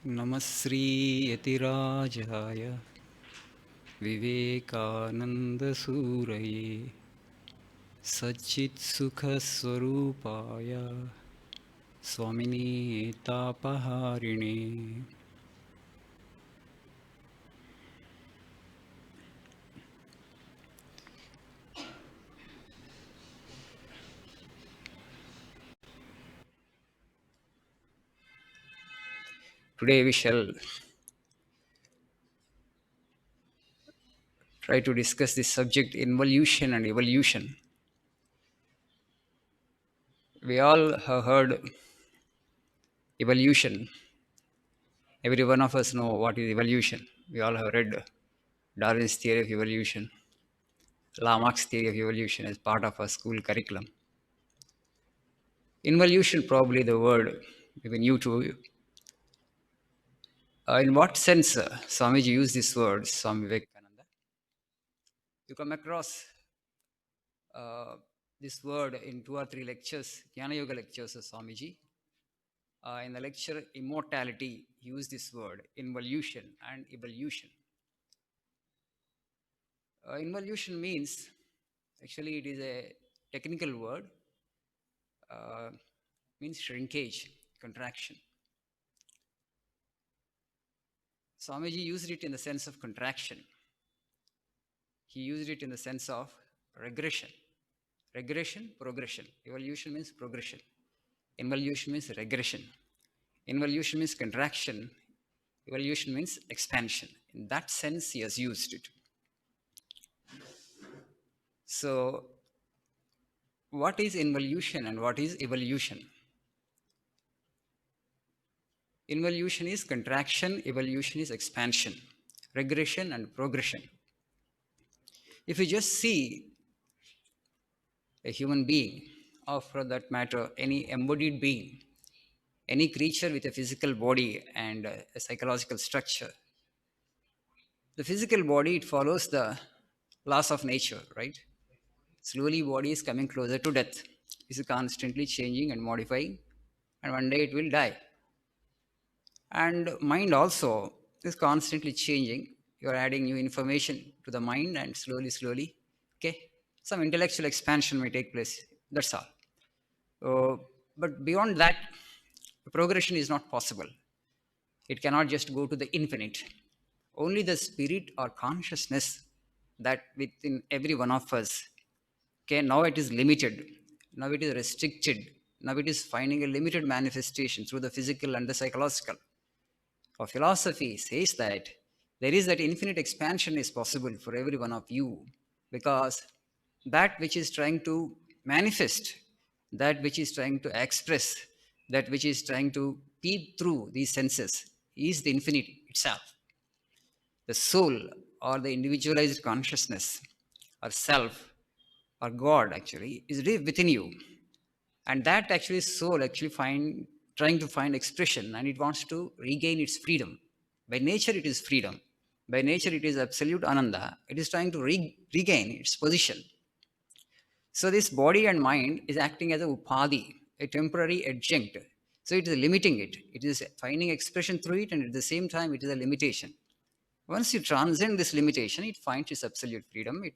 Namasri Yatirajaya Vivekanandasuraye Sajit Sukha Swarupaya Swamini Tapaharine. Today we shall try to discuss this subject, involution and evolution. We all have heard evolution. Every one of us know what is evolution. We all have read Darwin's theory of evolution, Lamarck's theory of evolution as part of our school curriculum. Involution, probably the word may be new to you. In what sense Swamiji used this word, Swami Vivekananda? You come across this word in 2 or 3 lectures, Jnana Yoga lectures of Swamiji. In the lecture Immortality, he used this word, involution and evolution. Involution means, actually it is a technical word, means shrinkage, contraction. Swamiji used it in the sense of contraction. He used it in the sense of regression. Regression, progression. Evolution means progression. Involution means regression. Involution means contraction. Evolution means expansion. In that sense, he has used it. So, what is involution and what is evolution? Involution is contraction, evolution is expansion, regression and progression. If you just see a human being, or for that matter, any embodied being, any creature with a physical body and a psychological structure, the physical body, it follows the laws of nature, right? Slowly body is coming closer to death. It is constantly changing and modifying, and one day it will die. And mind also is constantly changing. You are adding new information to the mind, and slowly, okay, some intellectual expansion may take place. That's all. But beyond that, progression is not possible. It cannot just go to the infinite. Only the spirit or consciousness that within every one of us, okay, now it is limited, now it is restricted, now it is finding a limited manifestation through the physical and the psychological. Our philosophy says that there is that infinite expansion is possible for every one of you, because that which is trying to manifest, that which is trying to express, that which is trying to peep through these senses is the infinite itself. The soul or the individualized consciousness or self or God actually is live within you. And that actually soul actually trying to find expression, and it wants to regain its freedom. By nature it is freedom. By nature it is absolute ananda. It is trying to regain its position. So this body and mind is acting as a upadhi, a temporary adjunct. So it is limiting it. It is finding expression through it, and at the same time it is a limitation. Once you transcend this limitation, it finds its absolute freedom. It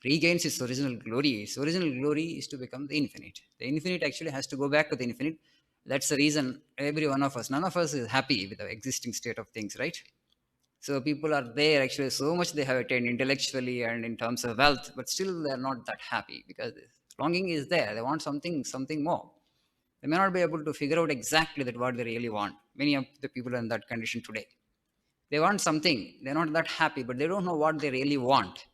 regains its original glory. Its original glory is to become the infinite. The infinite actually has to go back to the infinite. That's the reason every one of us, none of us is happy with the existing state of things, right? So people are there actually, so much they have attained intellectually and in terms of wealth, but still they're not that happy because longing is there. They want something more. They may not be able to figure out exactly that what they really want. Many of the people are in that condition today. They want something. They're not that happy, but they don't know what they really want.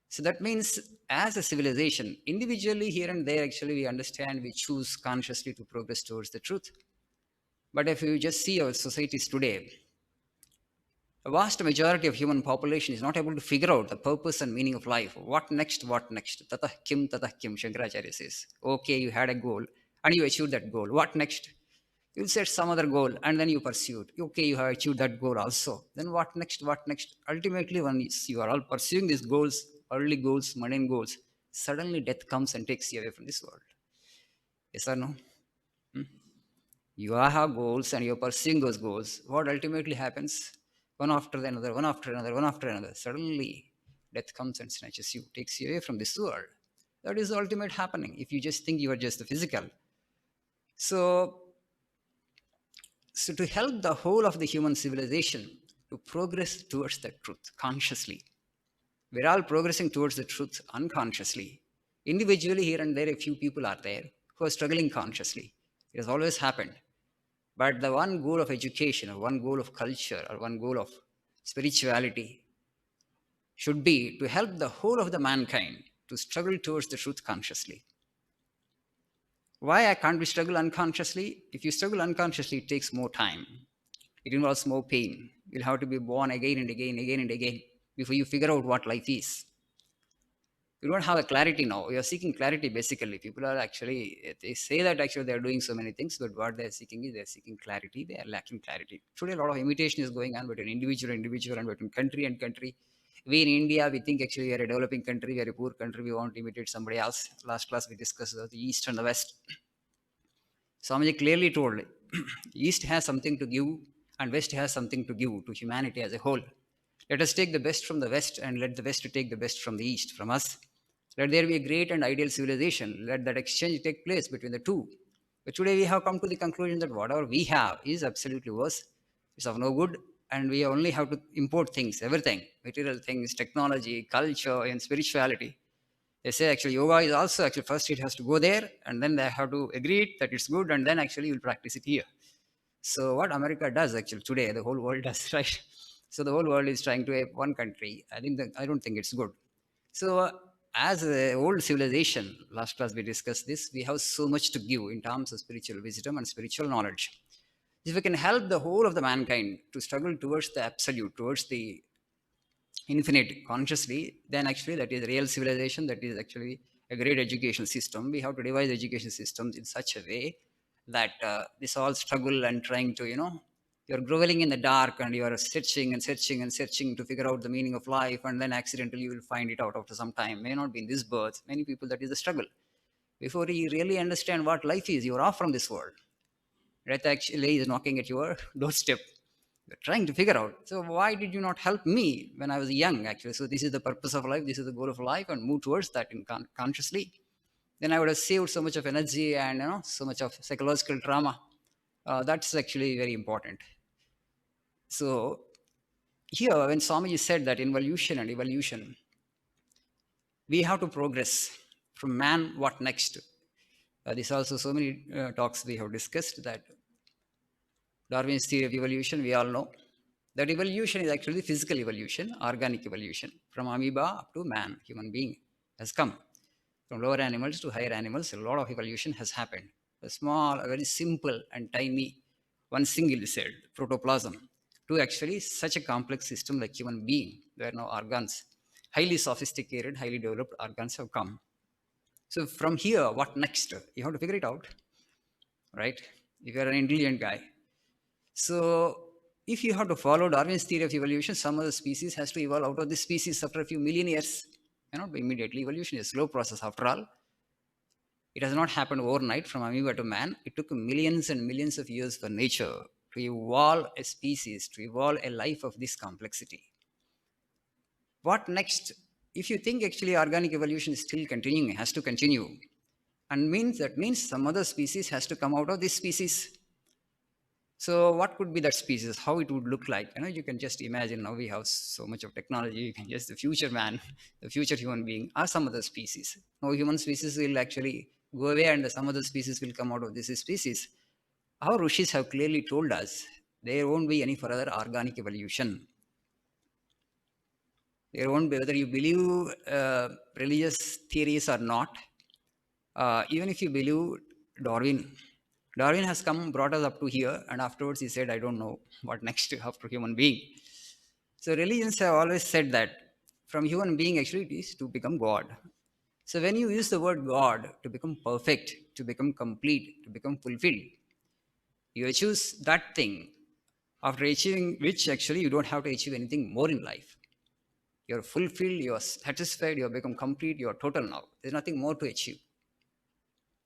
So that means, as a civilization, individually here and there, actually, we understand, we choose consciously to progress towards the truth. But if you just see our societies today, a vast majority of human population is not able to figure out the purpose and meaning of life. What next? What next? Tatah kim, Shankaracharya says. Okay, you had a goal and you achieved that goal. What next? You'll set some other goal and then you pursue it. Okay, you have achieved that goal also. Then what next? What next? Ultimately, when you are all pursuing these goals, earthly goals, mundane goals, suddenly death comes and takes you away from this world. Yes or no? You have goals and you're pursuing those goals. What ultimately happens? One after another, one after another, one after another. Suddenly, death comes and snatches you, takes you away from this world. That is the ultimate happening if you just think you are just the physical. So, so to help the whole of the human civilization to progress towards the truth consciously, we're all progressing towards the truth unconsciously. Individually, here and there, a few people are there who are struggling consciously. It has always happened. But the one goal of education, or one goal of culture, or one goal of spirituality should be to help the whole of the mankind to struggle towards the truth consciously. Why I can't we struggle unconsciously? If you struggle unconsciously, it takes more time. It involves more pain. You'll have to be born again and again, again and again before you figure out what life is. You don't have a clarity now. You're seeking clarity basically. People are actually, they say that actually they're doing so many things, but what they're seeking is they're seeking clarity. They are lacking clarity. Today, a lot of imitation is going on between individual and individual and between country and country. We in India, we think actually we are a developing country, we are a poor country, we want to imitate somebody else. Last class, we discussed the East and the West. Swamiji clearly told East has something to give and West has something to give to humanity as a whole. Let us take the best from the West and let the West take the best from the East, from us. Let there be a great and ideal civilization. Let that exchange take place between the two. But today we have come to the conclusion that whatever we have is absolutely worse. It's of no good, and we only have to import things, everything, material things, technology, culture, and spirituality. They say actually yoga is also actually first it has to go there, and then they have to agree that it's good, and then actually you'll practice it here. So what America does actually today, the whole world does, right? So the whole world is trying to ape one country. I don't think it's good. So as a old civilization, last class we discussed this, we have so much to give in terms of spiritual wisdom and spiritual knowledge. If we can help the whole of the mankind to struggle towards the absolute, towards the infinite consciously, then actually that is real civilization. That is actually a great education system. We have to devise education systems in such a way that this all struggle and trying to, you're groveling in the dark and you are searching and searching and searching to figure out the meaning of life, and then accidentally you will find it out after some time. May not be in this birth. Many people, that is the struggle. Before you really understand what life is, you're off from this world. Death actually is knocking at your doorstep. You're trying to figure out. So why did you not help me when I was young? Actually, so this is the purpose of life. This is the goal of life, and move towards that consciously. Then I would have saved so much of energy and so much of psychological trauma. That's actually very important. So here, when Swamiji said that involution and evolution, we have to progress from man. What next? This also so many talks we have discussed that Darwin's theory of evolution, we all know that evolution is actually physical evolution, organic evolution. From amoeba up to man, human being has come. From lower animals to higher animals, a lot of evolution has happened. A small, a very simple and tiny, one single cell, protoplasm, to actually such a complex system like human being, where now organs, highly sophisticated, highly developed organs have come. So from here, what next? You have to figure it out, right? If you're an intelligent guy, so if you have to follow Darwin's theory of evolution, some other species has to evolve out of this species after a few million years. Not immediately. Evolution is a slow process after all. It has not happened overnight from amoeba to man. It took millions and millions of years for nature to evolve a species, to evolve a life of this complexity. What next? If you think actually organic evolution is still continuing, has to continue, and that means some other species has to come out of this species. So what could be that species? How it would look like? You can just imagine. Now we have so much of technology. You can just the future man, the future human being, are some other species. No human species will actually go away, and some other species will come out of this species. Our rishis have clearly told us there won't be any further organic evolution. There won't be, whether you believe religious theories or not. Even if you believe Darwin, Darwin has come, brought us up to here, and afterwards he said, I don't know what next after human being. So religions have always said that from human being, actually, it is to become God. So when you use the word God to become perfect, to become complete, to become fulfilled, you choose that thing after achieving which actually you don't have to achieve anything more in life. You're fulfilled, you're satisfied, you've become complete, you're total now. There's nothing more to achieve.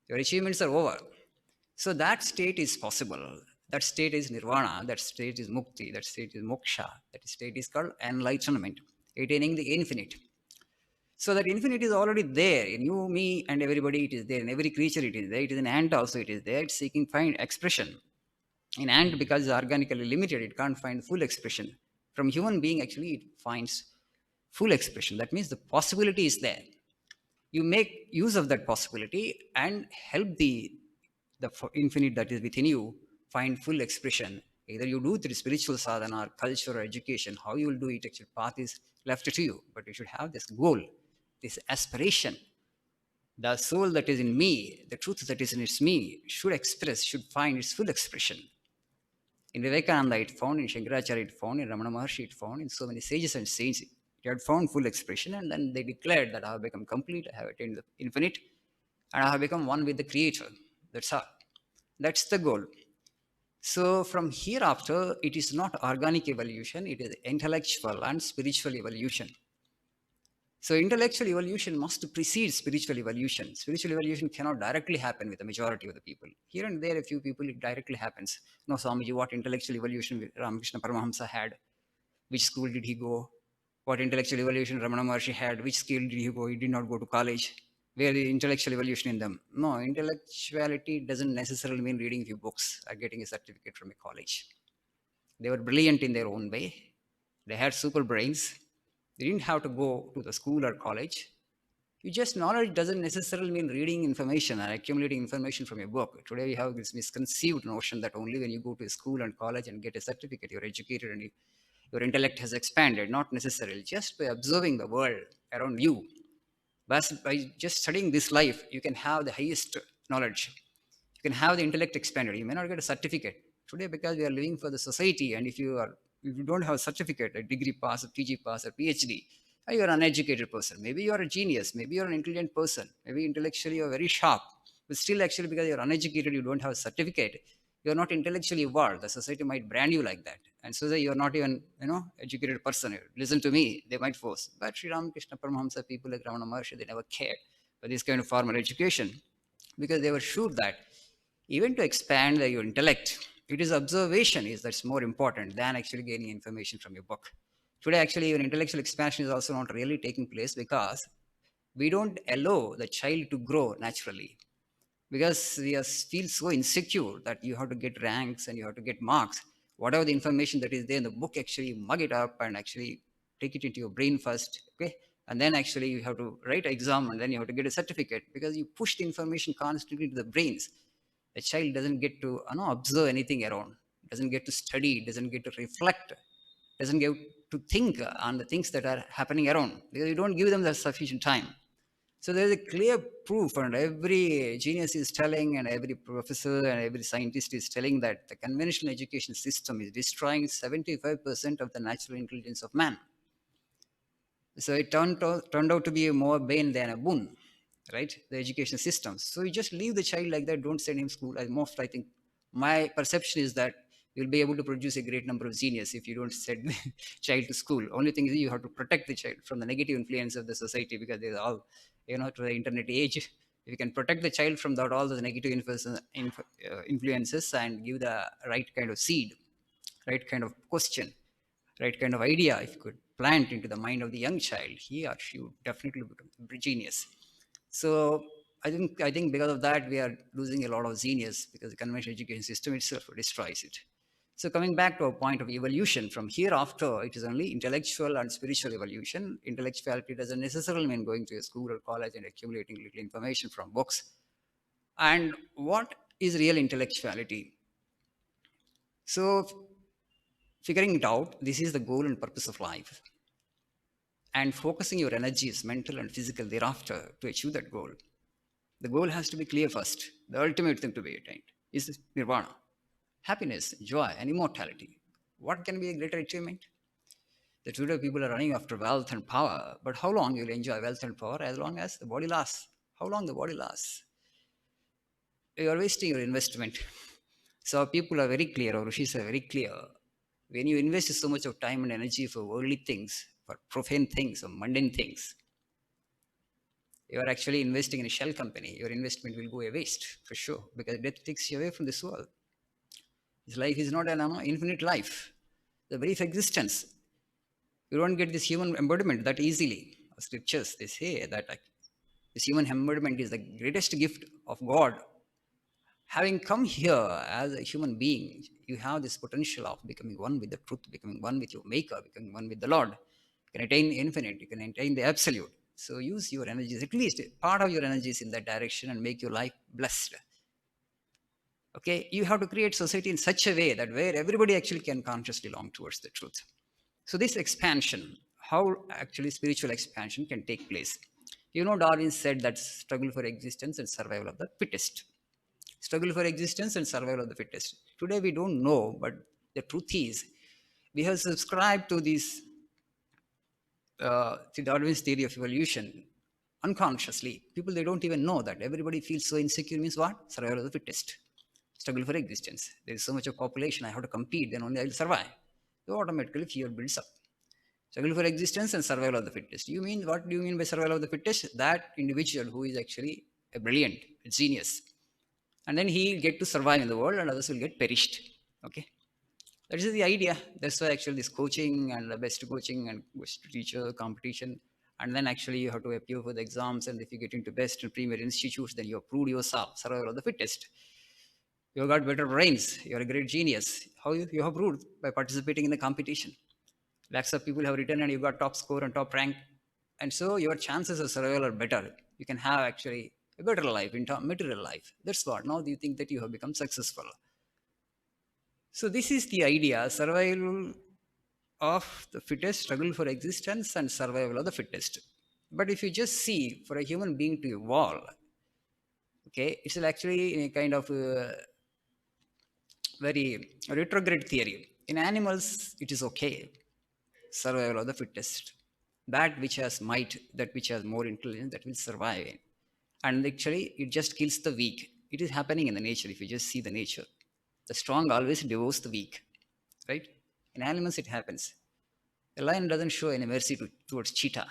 Your achievements are over. So that state is possible. That state is nirvana. That state is mukti. That state is moksha. That state is called enlightenment, attaining the infinite. So that infinite is already there in you, me, and everybody. It is there in every creature. It is there. It is in ant also. It is there. It's seeking find expression. In ant, because it's organically limited, it can't find full expression. From human being, actually, it finds full expression. That means the possibility is there. You make use of that possibility and help the infinite that is within you find full expression. Either you do through spiritual sadhana or culture or education, how you will do it, actual path is left to you. But you should have this goal, this aspiration. The soul that is in me, the truth that is in its me, should express, should find its full expression. In Vivekananda, it found, in Shankaracharya, it found, in Ramana Maharshi, it found, in so many sages and saints, it had found full expression, and then they declared that I have become complete, I have attained the infinite, and I have become one with the Creator. That's all. That's the goal. So from hereafter, it is not organic evolution, it is intellectual and spiritual evolution. So intellectual evolution must precede spiritual evolution. Spiritual evolution cannot directly happen with the majority of the people. Here and there, a few people, it directly happens. No, Swamiji, what intellectual evolution Ramakrishna Paramahamsa had? Which school did he go? What intellectual evolution Ramana Maharshi had? Which school did he go? He did not go to college. Where the intellectual evolution in them? No, intellectuality doesn't necessarily mean reading a few books or getting a certificate from a college. They were brilliant in their own way. They had super brains. They didn't have to go to the school or college. You just knowledge doesn't necessarily mean reading information or accumulating information from a book. Today we have this misconceived notion that only when you go to school and college and get a certificate, you're educated and your intellect has expanded. Not necessarily. Just by observing the world around you, but by just studying this life, you can have the highest knowledge. You can have the intellect expanded. You may not get a certificate today because we are living for the society. And if you don't have a certificate, a degree pass, a PG pass, a PhD, you are an uneducated person. Maybe you are a genius. Maybe you are an intelligent person. Maybe intellectually you are very sharp. But still, actually, because you are uneducated, you don't have a certificate. You are not intellectually evolved. The society might brand you like that, and so that you are not even educated person. Listen to me. They might force. But Sri Ramakrishna Paramahamsa, people like Ramana Maharshi, they never cared for this kind of formal education because they were sure that even to expand your intellect, it is observation is that's more important than actually gaining information from your book. Today, actually, even intellectual expansion is also not really taking place because we don't allow the child to grow naturally because feel so insecure that you have to get ranks and you have to get marks. Whatever the information that is there in the book, actually mug it up and actually take it into your brain first, okay? And then actually you have to write an exam and then you have to get a certificate because you push the information constantly to the brains. The child doesn't get to observe anything around, doesn't get to study, doesn't get to reflect, doesn't get to think on the things that are happening around because you don't give them the sufficient time. So there's a clear proof, and every genius is telling, and every professor and every scientist is telling that the conventional education system is destroying 75% of the natural intelligence of man. So it turned out to be more bane than a boon, right? The education system. So you just leave the child like that, don't send him school. As most, I think, my perception is that you'll be able to produce a great number of genius if you don't send the child to school. Only thing is you have to protect the child from the negative influence of the society because there's all, to the internet age. If you can protect the child from that, all the negative influences and give the right kind of seed, right kind of question, right kind of idea, if you could plant into the mind of the young child, he or she would definitely become a genius. So I think because of that, we are losing a lot of genius because the conventional education system itself destroys it. So coming back to a point of evolution, from hereafter, it is only intellectual and spiritual evolution. Intellectuality doesn't necessarily mean going to a school or college and accumulating little information from books. And what is real intellectuality? So figuring it out, this is the goal and purpose of life. And focusing your energies, mental and physical, thereafter to achieve that goal. The goal has to be clear first. The ultimate thing to be attained is nirvana, happiness, joy, and immortality. What can be a greater achievement? The today people are running after wealth and power, but how long you'll enjoy wealth and power? As long as the body lasts. How long the body lasts? You are wasting your investment. So people are very clear, or rishis are very clear. When you invest so much of time and energy for worldly things, for profane things, or mundane things, You are actually investing in a shell company. Your investment will go a waste for sure, because death takes you away from this world. This life is not an infinite life. The brief existence. You don't get this human embodiment that easily. Scriptures, they say that this human embodiment is the greatest gift of God. Having come here as a human being, you have this potential of becoming one with the truth, becoming one with your maker, becoming one with the Lord. You can attain infinite, you can attain the absolute. So use your energies, at least part of your energies in that direction, and make your life blessed. Okay, you have to create society in such a way that where everybody actually can consciously long towards the truth. So this expansion, how actually spiritual expansion can take place. Darwin said that struggle for existence and survival of the fittest. Struggle for existence and survival of the fittest. Today we don't know, but the truth is, we have subscribed to this to Darwin's theory of evolution unconsciously. People, they don't even know that. Everybody feels so insecure means what? Survival of the fittest. Struggle for existence. There is so much of population, I have to compete, then only I will survive. So automatically fear builds up. Struggle for existence and survival of the fittest. What do you mean by survival of the fittest? That individual who is actually a brilliant, a genius. And then he'll get to survive in the world and others will get perished. Okay. That is the idea. That's why actually this coaching and the best coaching and best teacher competition. And then actually you have to appear for the exams. And if you get into best and premier institutes, then you have proved yourself, survival of the fittest. You have got better brains. You're a great genius. How you have proved? By participating in the competition. Lakhs of people have written and you got top score and top rank. And so your chances of survival are better. You can have actually a better life in terms material life. That's what. Now do you think that you have become successful? So this is the idea: survival of the fittest, struggle for existence, and survival of the fittest. But if you just see, for a human being to evolve, okay, it's actually a kind of very retrograde theory. In animals, it is okay, survival of the fittest. That which has might, that which has more intelligence, that will survive. And actually, it just kills the weak. It is happening in the nature. If you just see the nature, the strong always devours the weak, right? In animals, it happens. A lion doesn't show any mercy towards cheetah.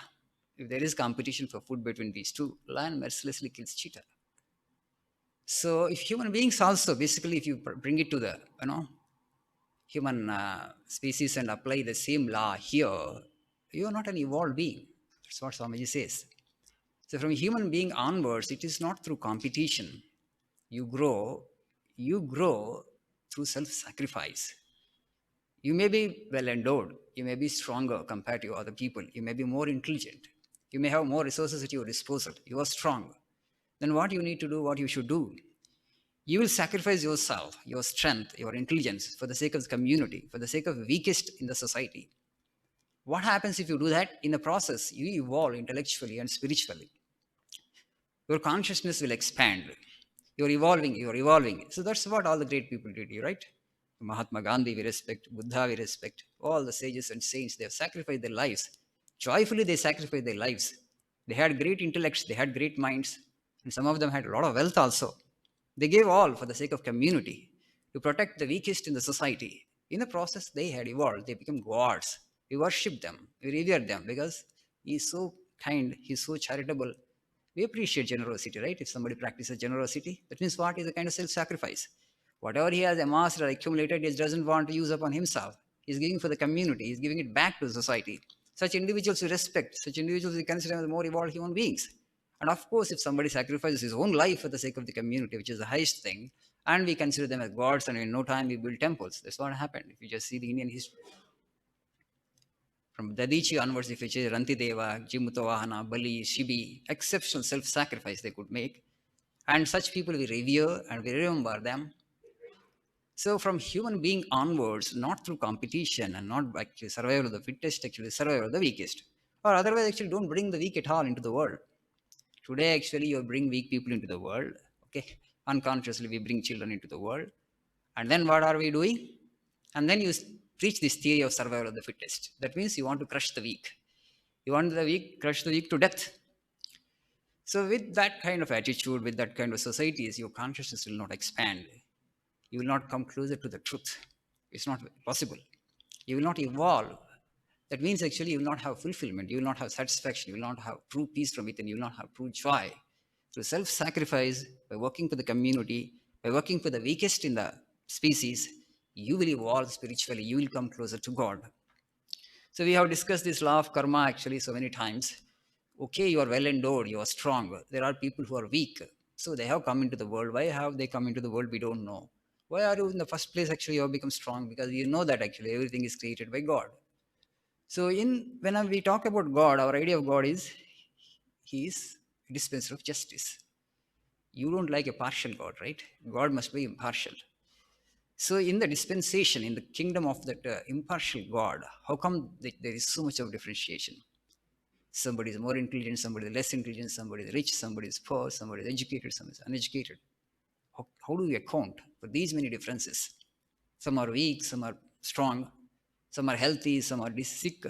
If there is competition for food between these two, lion mercilessly kills cheetah. So, if human beings also, basically, if you bring it to the human species and apply the same law here, you are not an evolved being. That's what Swamiji says. So, from human being onwards, it is not through competition. You grow through self-sacrifice. You may be well endowed, you may be stronger compared to other people, you may be more intelligent, you may have more resources at your disposal, you are strong. Then what you need to do, what you should do, you will sacrifice yourself, your strength, your intelligence for the sake of the community, for the sake of the weakest in the society. What happens if you do that? In the process, you evolve intellectually and spiritually. Your consciousness will expand. You're evolving. So that's what all the great people did, right? Mahatma Gandhi we respect, Buddha we respect, all the sages and saints, they have sacrificed their lives. Joyfully they sacrificed their lives. They had great intellects, they had great minds, and some of them had a lot of wealth also. They gave all for the sake of community, to protect the weakest in the society. In the process, they had evolved, they became gods. We worship them, we revere them because he is so kind, he is so charitable. We appreciate generosity, right? If somebody practices generosity, that means what is a kind of self-sacrifice. Whatever he has amassed or accumulated, he doesn't want to use upon himself. He's giving for the community. He's giving it back to the society. Such individuals we respect. Such individuals we consider as more evolved human beings. And of course, if somebody sacrifices his own life for the sake of the community, which is the highest thing, and we consider them as gods, and in no time we build temples. That's what happened. If you just see the Indian history. From Dadichi onwards, if you say Rantideva, Jimutavahana, Bali, Shibi, exceptional self-sacrifice they could make. And such people we revere and we remember them. So from human being onwards, not through competition and not actually survival of the fittest, actually survival of the weakest. Or otherwise, actually don't bring the weak at all into the world. Today, actually, you bring weak people into the world. Okay. Unconsciously, we bring children into the world. And then what are we doing? And then you preach this theory of survival of the fittest. That means you want to crush the weak. You want the weak, crush the weak to death. So with that kind of attitude, with that kind of societies, your consciousness will not expand. You will not come closer to the truth. It's not possible. You will not evolve That means actually you will not have fulfillment, you will not have satisfaction, you will not have true peace from within, you will not have true joy. Through self-sacrifice, by working for the community, by working for the weakest in the species, you will evolve spiritually, you will come closer to God. So we have discussed this law of karma actually so many times. Okay, you are well endowed, you are strong. There are people who are weak. So they have come into the world. Why have they come into the world? We don't know. Why are you in the first place actually you have become strong? Because you know that actually everything is created by God. So in when we talk about God, our idea of God is He is a dispenser of justice. You don't like a partial God, right? God must be impartial. So in the dispensation, in the kingdom of that impartial God, how come there is so much of differentiation? Somebody is more intelligent, somebody is less intelligent, somebody is rich, somebody is poor, somebody is educated, somebody is uneducated. How do we account for these many differences? Some are weak, some are strong, some are healthy, some are sick.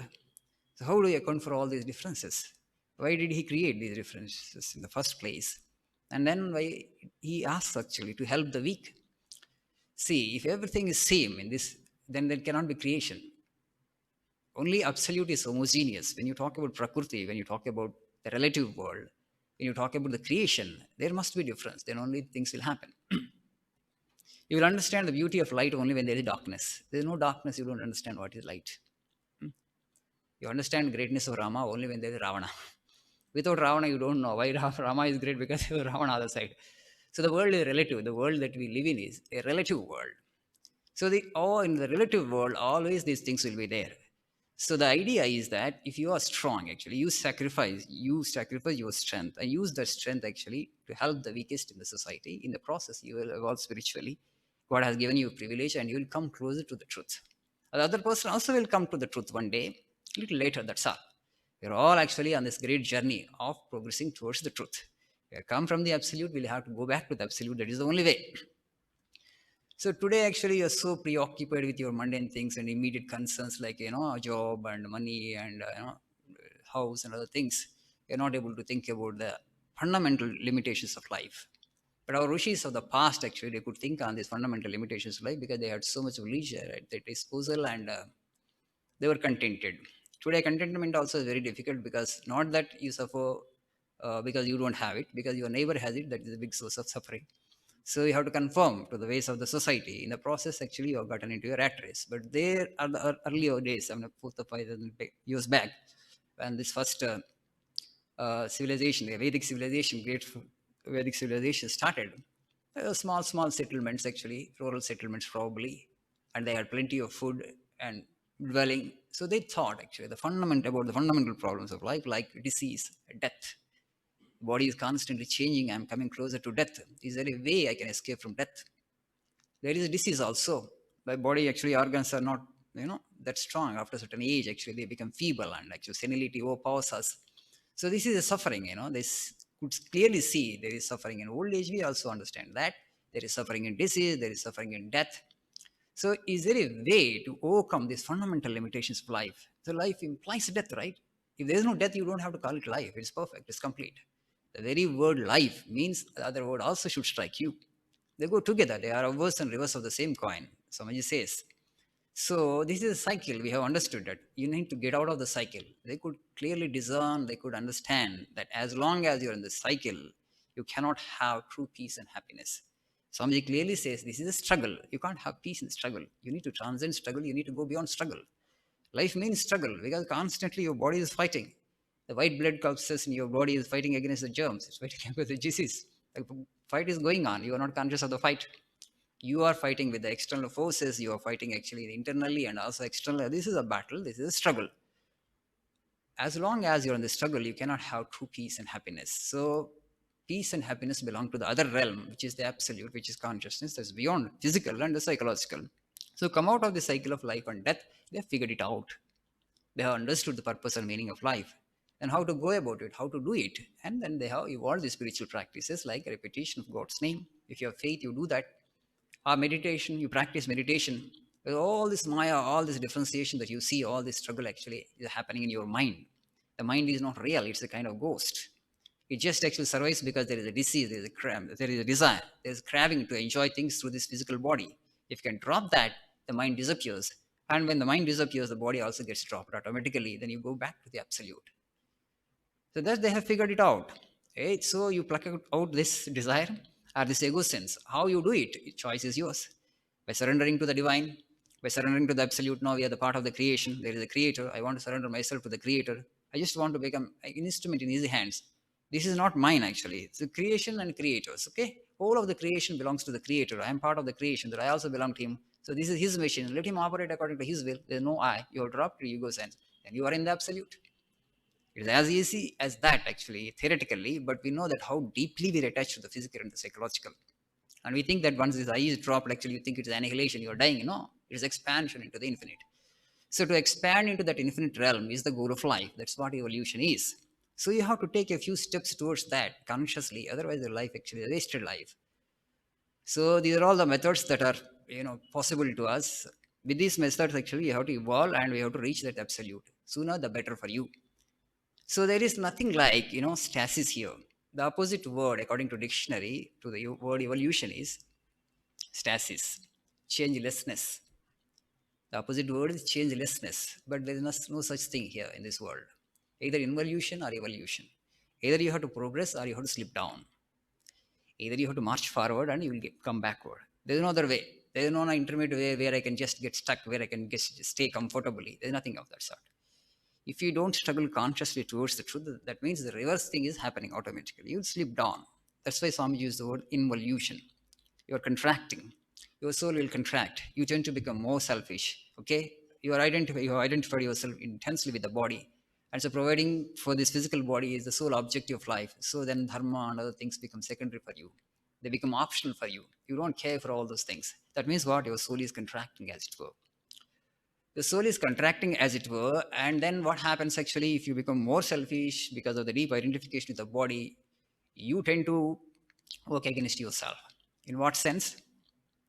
So how do we account for all these differences? Why did he create these differences in the first place? And then why he asks actually to help the weak? See, if everything is same in this, then there cannot be creation. Only absolute is homogeneous. When you talk about Prakriti, when you talk about the relative world, when you talk about the creation, there must be difference. Then only things will happen. You will understand the beauty of light only when there is darkness. There is no darkness, you don't understand what is light. You understand greatness of Rama only when there is Ravana. Without Ravana, you don't know why Rama is great because there is Ravana other side. So the world is relative. The world that we live in is a relative world. So in the relative world, always these things will be there. So the idea is that if you are strong, actually, you sacrifice your strength and use that strength actually to help the weakest in the society. In the process, you will evolve spiritually. God has given you a privilege and you will come closer to the truth. The other person also will come to the truth one day, a little later, that's all. We're all actually on this great journey of progressing towards the truth. We have come from the absolute, we'll have to go back to the absolute. That is the only way. So today, actually, you're so preoccupied with your mundane things and immediate concerns like job and money and house and other things. You're not able to think about the fundamental limitations of life. But our rishis of the past actually they could think on these fundamental limitations of life because they had so much of leisure at their disposal and they were contented. Today, contentment also is very difficult because not that you suffer because you don't have it, because your neighbor has it, that is a big source of suffering. So you have to conform to the ways of the society. In the process, actually, you have gotten into a rat race. But there are the earlier days, 4,000 years back, when this first civilization, the Vedic civilization, great Vedic civilization started. There were small settlements, actually, rural settlements probably, and they had plenty of food and dwelling. So they thought actually about the fundamental problems of life, like disease, death. Body is constantly changing. I'm coming closer to death. Is there a way I can escape from death? There is a disease also. My body actually organs are not, that strong. After a certain age, actually, they become feeble and actually senility overpowers us. So this is a suffering, This could clearly see there is suffering in old age. We also understand that. There is suffering in disease, there is suffering in death. So is there a way to overcome these fundamental limitations of life? So life implies death, right? If there is no death, you don't have to call it life. It's perfect, it's complete. The very word life means the other word also should strike you. They go together. They are reverse and reverse of the same coin. Swamiji says. So this is a cycle. We have understood that. You need to get out of the cycle. They could clearly discern, they could understand that as long as you're in the cycle, you cannot have true peace and happiness. Swamiji clearly says this is a struggle. You can't have peace in struggle. You need to transcend struggle. You need to go beyond struggle. Life means struggle because constantly your body is fighting. The white blood corpuscles in your body is fighting against the germs. It's fighting against the disease. The fight is going on. You are not conscious of the fight. You are fighting with the external forces. You are fighting actually internally and also externally. This is a battle. This is a struggle. As long as you're in the struggle, you cannot have true peace and happiness. So peace and happiness belong to the other realm, which is the absolute, which is consciousness that's beyond physical and the psychological. So come out of the cycle of life and death. They have figured it out. They have understood the purpose and meaning of life and how to go about it, how to do it. And then they have evolved the spiritual practices like repetition of God's name. If you have faith, you do that. Or meditation, you practice meditation. With all this maya, all this differentiation that you see, all this struggle actually is happening in your mind. The mind is not real, it's a kind of ghost. It just actually survives because there is a disease, there is a cram, there is a desire, there is craving to enjoy things through this physical body. If you can drop that, the mind disappears And when the mind disappears, the body also gets dropped automatically. Then you go back to the absolute. So that they have figured it out. Right? So you pluck out this desire or this ego sense. How you do it, choice is yours. By surrendering to the divine, by surrendering to the absolute. Now we are the part of the creation. There is a creator. I want to surrender myself to the creator. I just want to become an instrument in his hands. This is not mine actually. It's the creation and creators. Okay, all of the creation belongs to the creator. I am part of the creation. That I also belong to him. So this is his mission. Let him operate according to his will. There is no I. You have dropped your ego sense, and you are in the absolute. It is as easy as that, actually, theoretically, but we know that how deeply we're attached to the physical and the psychological. And we think that once this I is dropped, actually, you think it's annihilation, you're dying. No, it is expansion into the infinite. So to expand into that infinite realm is the goal of life. That's what evolution is. So you have to take a few steps towards that consciously, otherwise your life actually is a wasted life. So these are all the methods that are possible to us. With these methods, actually, you have to evolve and we have to reach that absolute. Sooner the better for you. So there is nothing like, stasis here. The opposite word, according to dictionary, to the word evolution is stasis, changelessness. The opposite word is changelessness, but there is no such thing here in this world. Either involution or evolution. Either you have to progress or you have to slip down. Either you have to march forward and you will come backward. There is no other way. There is no intermediate way where I can just get stuck, where I can just stay comfortably. There is nothing of that sort. If you don't struggle consciously towards the truth, that means the reverse thing is happening automatically. You'll slip down. That's why Swami used the word involution. You're contracting. Your soul will contract. You tend to become more selfish. Okay? You have identified yourself intensely with the body. And so providing for this physical body is the sole objective of life. So then dharma and other things become secondary for you. They become optional for you. You don't care for all those things. That means what? Your soul is contracting, as it were. The soul is contracting, as it were, and then what happens actually, if you become more selfish because of the deep identification with the body, you tend to work against yourself. In what sense?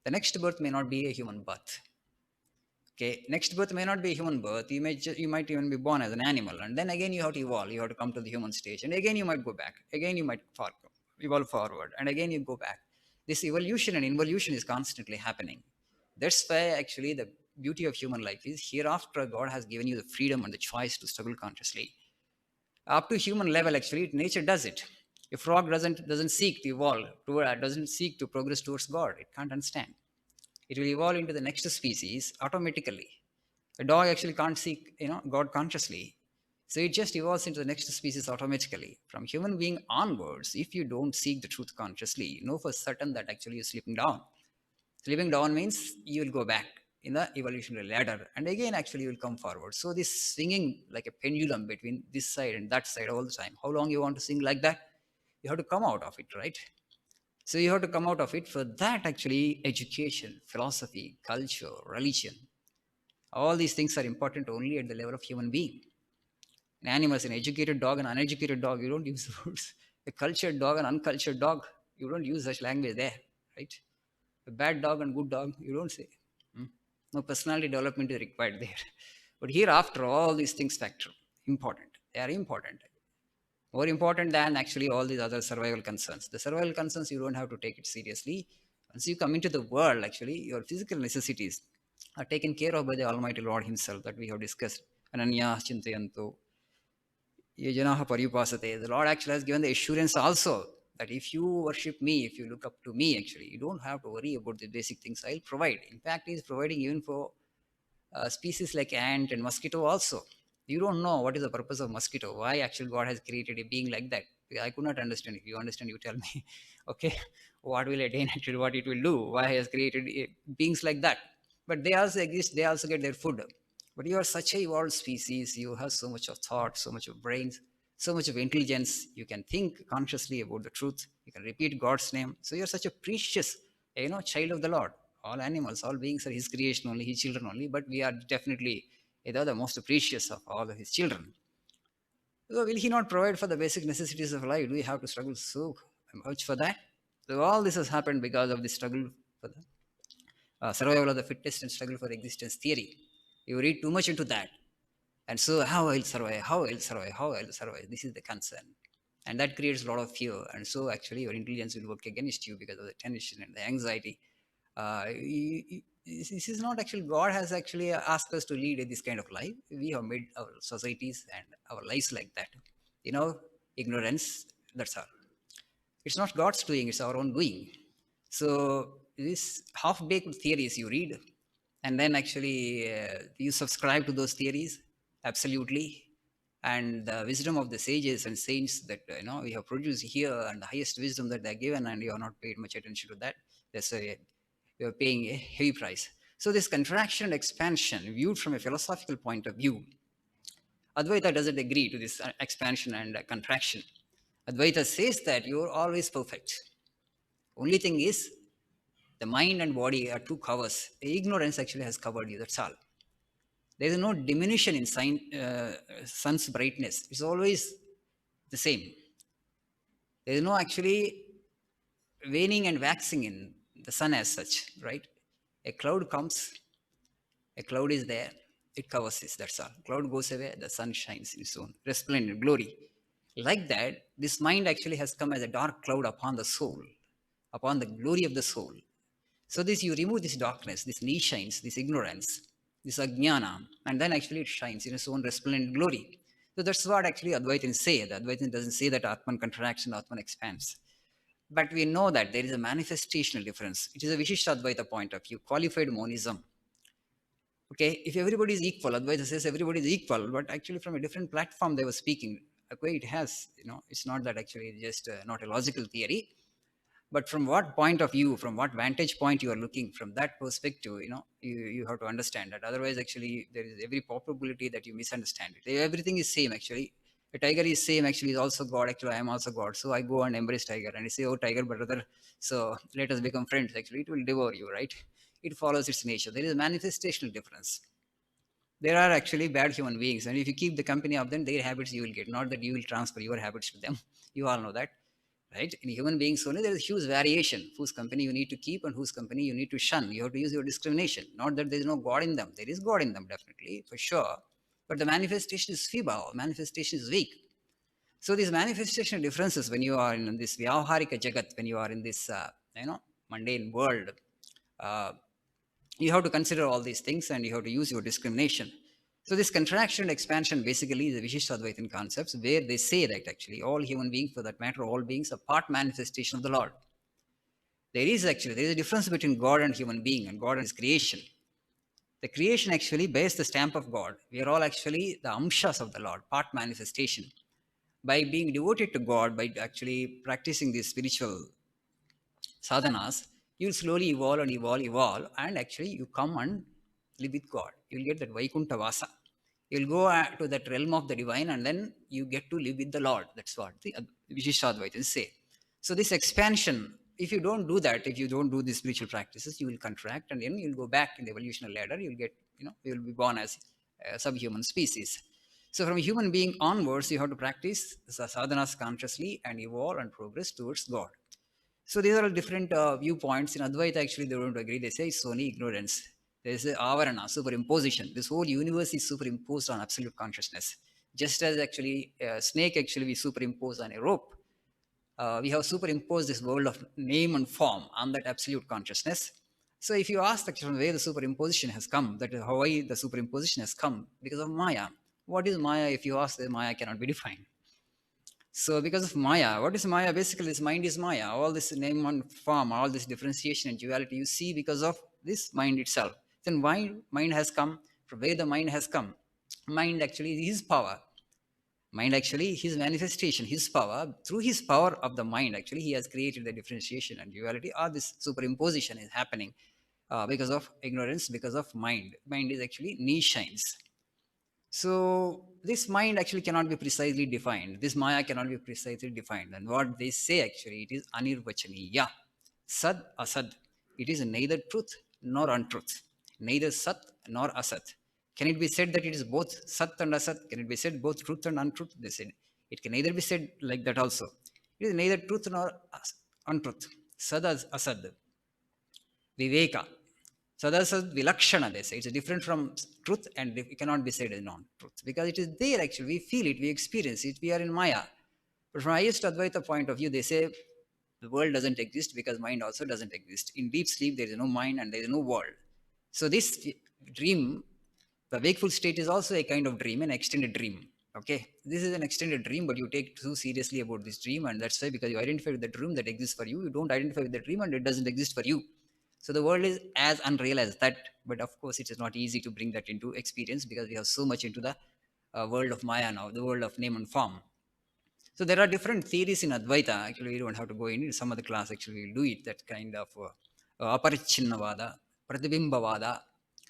The next birth may not be a human birth. Okay, next birth may not be a human birth. You might even be born as an animal, and then again you have to evolve. You have to come to the human stage, and again you might go back. Again you might evolve forward, and again you go back. This evolution and involution is constantly happening. That's why actually the beauty of human life is hereafter God has given you the freedom and the choice to struggle consciously. Up to human level, actually, nature does it. A frog doesn't seek to evolve, doesn't seek to progress towards God. It can't understand. It will evolve into the next species automatically. A dog actually can't seek, God consciously. So it just evolves into the next species automatically. From human being onwards, if you don't seek the truth consciously, know for certain that actually you're slipping down. Slipping down means you will go back in the evolutionary ladder, and again actually you will come forward. So this swinging like a pendulum between this side and that side all the time. How long you want to swing like that? You have to come out of it, right? So you have to come out of it. For that, actually, education, philosophy, culture, religion, all these things are important only at the level of human being. An animal is an educated dog and uneducated dog. You don't use the words. A cultured dog and uncultured dog. You don't use such language there, right? A bad dog and good dog. You don't say. Hmm? No personality development is required there. But here, after all these things factor important. They are important. More important than actually all these other survival concerns. The survival concerns, you don't have to take it seriously. Once you come into the world, actually, your physical necessities are taken care of by the Almighty Lord Himself that we have discussed. Ananya Chintayanto, Yajanaha Paripasate. The Lord actually has given the assurance also that if you worship me, if you look up to me, actually, you don't have to worry about the basic things I'll provide. In fact, He's providing even for species like ant and mosquito also. You don't know what is the purpose of mosquito, why actually God has created a being like that. I could not understand. If you understand, you tell me. Okay, what will attain actually, what it will do, why He has created beings like that. But they also exist, they also get their food. But you are such a evolved species, you have so much of thought, so much of brains, so much of intelligence. You can think consciously about the truth, you can repeat God's name. So you're such a precious child of the Lord. All animals, all beings are His creation only, His children only, but we are definitely the most precious of all of His children. So will He not provide for the basic necessities of life? Do we have to struggle so much for that? So all this has happened because of the struggle for the survival of the fittest and struggle for existence theory. You read too much into that. And so how I'll survive, how I'll survive, how I'll survive. This is the concern. And that creates a lot of fear. And so actually your intelligence will work against you because of the tension and the anxiety. This is not actually, God has actually asked us to lead this kind of life. We have made our societies and our lives like that. Ignorance, that's all. It's not God's doing, it's our own doing. So, these half baked theories you read, and then actually you subscribe to those theories, absolutely. And the wisdom of the sages and saints that we have produced here, and the highest wisdom that they're given, and you have not paid much attention to that. That's why you're paying a heavy price. So, this contraction and expansion, viewed from a philosophical point of view, Advaita doesn't agree to this expansion and contraction. Advaita says that you're always perfect. Only thing is, the mind and body are two covers. Ignorance actually has covered you. That's all. There is no diminution in sun's brightness. It's always the same. There is no actually waning and waxing in the sun as such, right? A cloud comes, a cloud is there, it covers this, that's all. Cloud goes away, the sun shines in its own resplendent glory. Like that, this mind actually has come as a dark cloud upon the soul, upon the glory of the soul. So this, you remove this darkness, this knee shines, this ignorance, this ajnana, and then actually it shines in its own resplendent glory. So that's what actually Advaitins say. The Advaitins doesn't say that Atman contracts and Atman expands. But we know that there is a manifestational difference. It is a Vishishtadvaita point of view, qualified monism. Okay, if everybody is equal, Advaita says everybody is equal, but actually from a different platform they were speaking. Okay, it has, it's not that actually just not a logical theory, but from what point of view, from what vantage point you are looking, from that perspective, you have to understand that. Otherwise, actually, there is every probability that you misunderstand it. Everything is same actually. A tiger is same actually, is also God. Actually, I am also God. So I go and embrace tiger and I say, oh tiger brother, so let us become friends. Actually, it will devour you, right? It follows its nature. There is a manifestational difference. There are actually bad human beings, and if you keep the company of them, their habits you will get. Not that you will transfer your habits to them. You all know that, right? In human beings only, there is huge variation. Whose company you need to keep and whose company you need to shun. You have to use your discrimination. Not that there is no God in them. There is God in them, definitely, for sure. But the manifestation is feeble. Manifestation is weak. So these manifestation differences, when you are in this vyavaharika jagat, when you are in this, mundane world, uh, you have to consider all these things and you have to use your discrimination. So this contraction and expansion basically is the Vishishtadvaitin concepts, where they say that actually all human beings, for that matter, all beings are part manifestation of the Lord. There is a difference between God and human being, and God and his creation. The creation actually bears the stamp of God. We are all actually the amshas of the Lord, part manifestation. By being devoted to God, by actually practicing these spiritual sadhanas, you'll slowly evolve and evolve, and actually you come and live with God. You'll get that Vaikuntha Vasa. You'll go to that realm of the divine, and then you get to live with the Lord. That's what the Vishishadvaitins say. So this expansion, if you don't do that, if you don't do these spiritual practices, you will contract, and then you'll go back in the evolutionary ladder. You'll get, you will be born as a subhuman species. So from a human being onwards, you have to practice the sadhanas consciously and evolve and progress towards God. So these are all different viewpoints. In Advaita, actually, they don't agree. They say it's only ignorance. There is a avarana, superimposition. This whole universe is superimposed on absolute consciousness. Just as actually a snake actually we superimpose on a rope, we have superimposed this world of name and form on that absolute consciousness. So if you ask actually where the superimposition has come, that is how the superimposition has come, because of Maya. What is Maya? If you ask, Maya cannot be defined. So because of Maya, what is Maya? Basically, this mind is Maya. All this name and form, all this differentiation and duality you see because of this mind itself. Then why mind has come? From where the mind has come? Mind actually is his power. Mind actually, his manifestation, his power. Through his power of the mind, actually, he has created the differentiation and duality. All this superimposition is happening because of ignorance, because of mind. Mind is actually knee shines. So this mind actually cannot be precisely defined. This Maya cannot be precisely defined. And what they say actually, it is anirvachaniya. Sad asad. It is neither truth nor untruth. Neither sat nor asat. Can it be said that it is both sat and asat? Can it be said both truth and untruth? They said it can neither be said like that also. It is neither truth nor untruth. Sad as asad. Viveka. Sadasad vilakshana, they say. It's different from truth, and it cannot be said as non-truth. Because it is there actually. We feel it, we experience it, we are in Maya. But from highest Advaita point of view, they say the world doesn't exist because mind also doesn't exist. In deep sleep, there is no mind and there is no world. So this dream, the wakeful state is also a kind of dream, an extended dream. Okay, this is an extended dream, but you take too seriously about this dream, and that's why, because you identify with the dream that exists for you, you don't identify with the dream and it doesn't exist for you. So the world is as unreal as that. But of course it is not easy to bring that into experience, because we have so much into the world of Maya now, the world of name and form. So there are different theories in Advaita. Actually, we don't have to go in. Some of the class actually will do it. That kind of aparichinnavada, pratibhimbavada,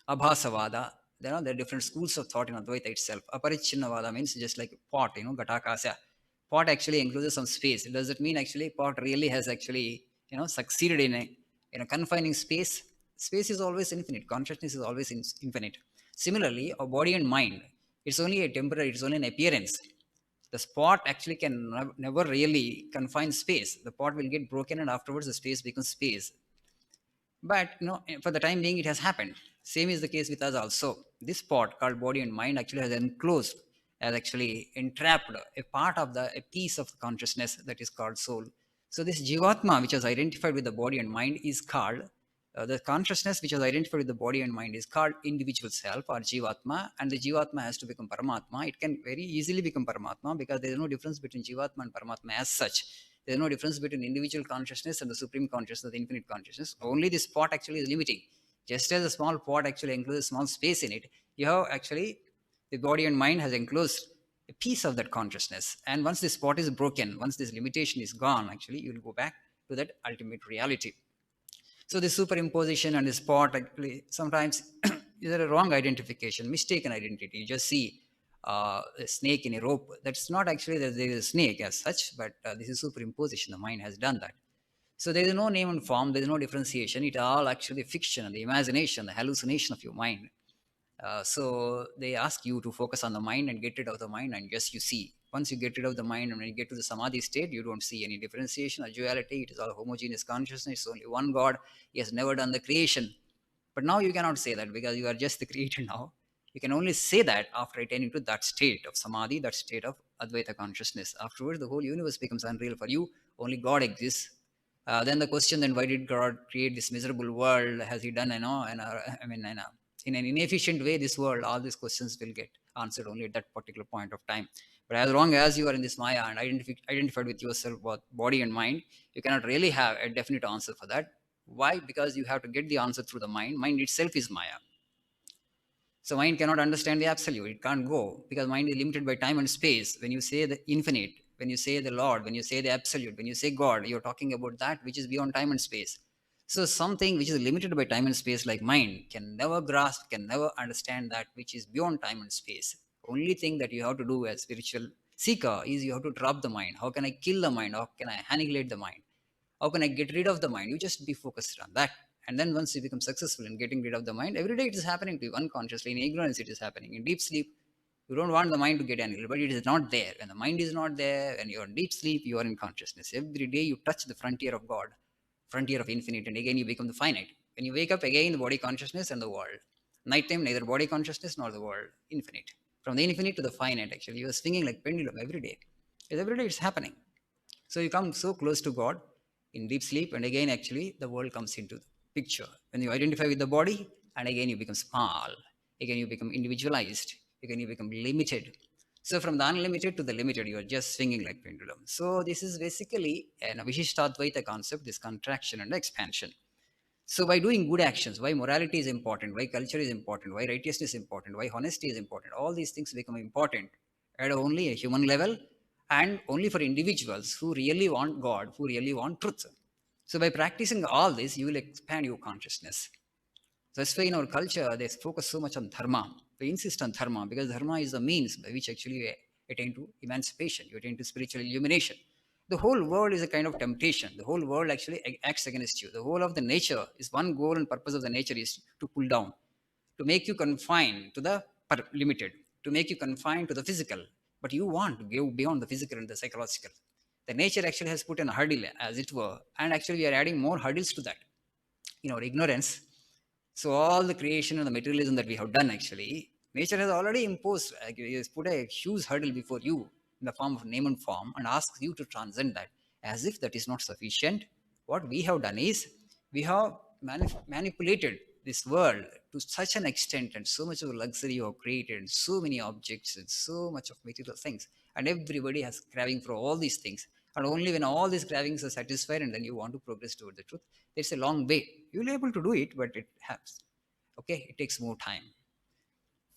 abhasavada. There are different schools of thought in Advaita itself. Aparichinnavada means just like pot, ghatakasya. Pot actually includes some space. Does it mean actually pot really has actually succeeded in a confining space? Space is always infinite. Consciousness is always infinite. Similarly, our body and mind, it's only a temporary. It's only an appearance. The spot actually can never really confine space. The pot will get broken and afterwards the space becomes space. But for the time being, it has happened. Same is the case with us also. This pot called body and mind actually has enclosed, has actually entrapped a part of a piece of consciousness that is called soul. So this jivatma, which is identified with the body and mind, is called the consciousness which is identified with the body and mind is called individual self or jivatma, and the jivatma has to become paramatma. It can very easily become paramatma because there is no difference between jivatma and paramatma as such. There is no difference between individual consciousness and the supreme consciousness, the infinite consciousness. Only this pot actually is limiting. Just as a small pot actually encloses small space in it, you have actually the body and mind has enclosed a piece of that consciousness. And once this pot is broken, once this limitation is gone, actually you will go back to that ultimate reality. So the superimposition and the spot actually sometimes is a wrong identification, mistaken identity. You just see a snake in a rope. That's not actually that there is a snake as such, but this is superimposition. The mind has done that. So there is no name and form. There is no differentiation. It all actually fiction, the imagination, the hallucination of your mind. So they ask you to focus on the mind and get rid of the mind, and just you see. Once you get rid of the mind and when you get to the samadhi state, you don't see any differentiation or duality. It is all homogeneous consciousness. It's only one God. He has never done the creation. But now you cannot say that because you are just the creator now. You can only say that after attaining to that state of samadhi, that state of Advaita consciousness. Afterwards, the whole universe becomes unreal for you. Only God exists. Then the question, then why did God create this miserable world? Has He done, in an inefficient way, this world? All these questions will get answered only at that particular point of time. But as long as you are in this Maya and identified with yourself, both body and mind, you cannot really have a definite answer for that. Why? Because you have to get the answer through the mind. Mind itself is Maya. So mind cannot understand the absolute. It can't go because mind is limited by time and space. When you say the infinite, when you say the Lord, when you say the absolute, when you say God, you're talking about that which is beyond time and space. So something which is limited by time and space like mind can never grasp, can never understand that which is beyond time and space. Only thing that you have to do as spiritual seeker is you have to drop the mind. How can I kill the mind? How can I annihilate the mind? How can I get rid of the mind? You just be focused on that. And then once you become successful in getting rid of the mind, every day it is happening to you unconsciously. In ignorance, it is happening. In deep sleep, you don't want the mind to get annihilated, but it is not there. When the mind is not there, when you're in deep sleep, you are in consciousness. Every day you touch the frontier of God, frontier of infinite, and again you become the finite. When you wake up, again the body consciousness and the world. Nighttime, neither body consciousness nor the world. Infinite. From the infinite to the finite, actually. You are swinging like pendulum every day. Because every day it's happening. So you come so close to God in deep sleep, and again, actually, the world comes into the picture. When you identify with the body, and again, you become small. Again, you become individualized. Again, you become limited. So from the unlimited to the limited, you are just swinging like pendulum. So this is basically a Vishishtadvaita concept, this contraction and expansion. So by doing good actions, why morality is important, why culture is important, why righteousness is important, why honesty is important, all these things become important at only a human level and only for individuals who really want God, who really want truth. So by practicing all this, you will expand your consciousness. So that's why in our culture, they focus so much on dharma. They insist on dharma because dharma is the means by which actually you attain to emancipation, you attain to spiritual illumination. The whole world is a kind of temptation. The whole world actually acts against you. The whole of the nature is one goal and purpose of the nature is to pull down, to make you confined to the limited, to make you confined to the physical. But you want to go beyond the physical and the psychological. The nature actually has put an hurdle, as it were, and actually we are adding more hurdles to that in our ignorance. So all the creation and the materialism that we have done, actually, nature has already imposed, it has put a huge hurdle before you in the form of name and form and asks you to transcend that. As if that is not sufficient, what we have done is we have manipulated this world to such an extent, and so much of luxury you have created, and so many objects and so much of material things, and everybody has craving for all these things. And only when all these cravings are satisfied and then you want to progress toward the truth, it's a long way. You'll be able to do it, but it has, okay, it takes more time.